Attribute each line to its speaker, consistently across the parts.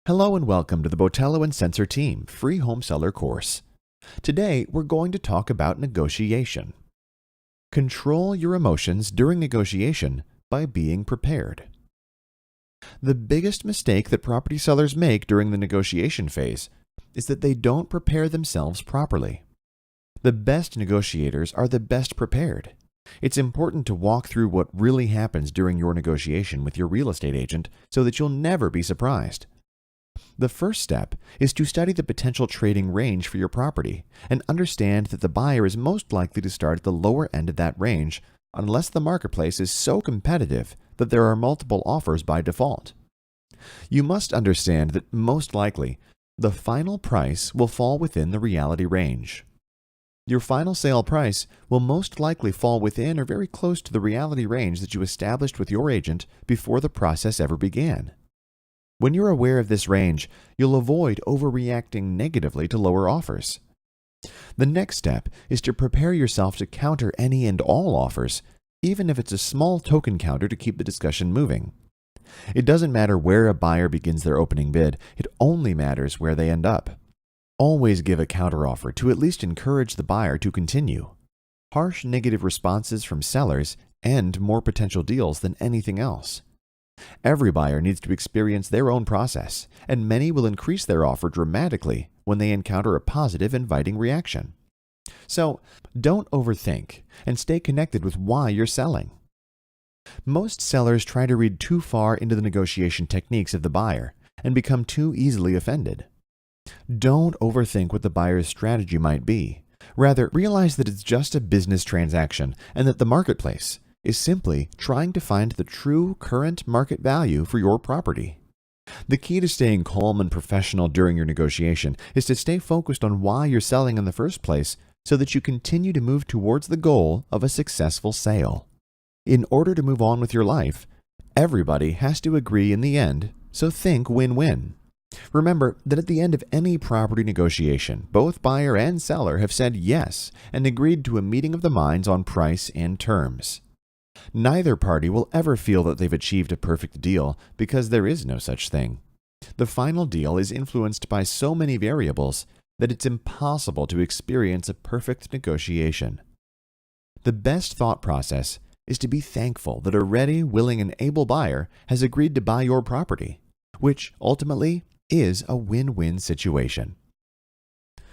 Speaker 1: Hello and welcome to the Botello and Sensor Team free home seller course. Today we're going to talk about negotiation. Control your emotions during negotiation by being prepared. The biggest mistake that property sellers make during the negotiation phase is that they don't prepare themselves properly. The best negotiators are the best prepared. It's important to walk through what really happens during your negotiation with your real estate agent so that you'll never be surprised. The first step is to study the potential trading range for your property and understand that the buyer is most likely to start at the lower end of that range unless the marketplace is so competitive that there are multiple offers by default. You must understand that most likely the final price will fall within the reality range. Your final sale price will most likely fall within or very close to the reality range that you established with your agent before the process ever began. When you're aware of this range, you'll avoid overreacting negatively to lower offers. The next step is to prepare yourself to counter any and all offers, even if it's a small token counter to keep the discussion moving. It doesn't matter where a buyer begins their opening bid, it only matters where they end up. Always give a counteroffer to at least encourage the buyer to continue. Harsh negative responses from sellers end more potential deals than anything else. Every buyer needs to experience their own process, and many will increase their offer dramatically when they encounter a positive, inviting reaction. So, don't overthink and stay connected with why you're selling. Most sellers try to read too far into the negotiation techniques of the buyer and become too easily offended. Don't overthink what the buyer's strategy might be. Rather, realize that it's just a business transaction and that the marketplace is simply trying to find the true current market value for your property. The key to staying calm and professional during your negotiation is to stay focused on why you're selling in the first place so that you continue to move towards the goal of a successful sale. In order to move on with your life, everybody has to agree in the end, so think win-win. Remember that at the end of any property negotiation, both buyer and seller have said yes and agreed to a meeting of the minds on price and terms. Neither party will ever feel that they've achieved a perfect deal because there is no such thing. The final deal is influenced by so many variables that it's impossible to experience a perfect negotiation. The best thought process is to be thankful that a ready, willing, and able buyer has agreed to buy your property, which ultimately is a win-win situation.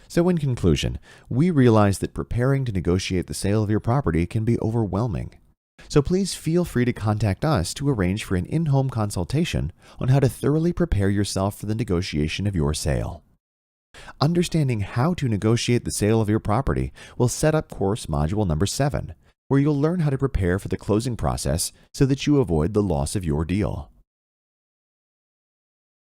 Speaker 1: So in conclusion, we realize that preparing to negotiate the sale of your property can be overwhelming. So please feel free to contact us to arrange for an in-home consultation on how to thoroughly prepare yourself for the negotiation of your sale. Understanding how to negotiate the sale of your property will set up course module number 7, where you'll learn how to prepare for the closing process so that you avoid the loss of your deal.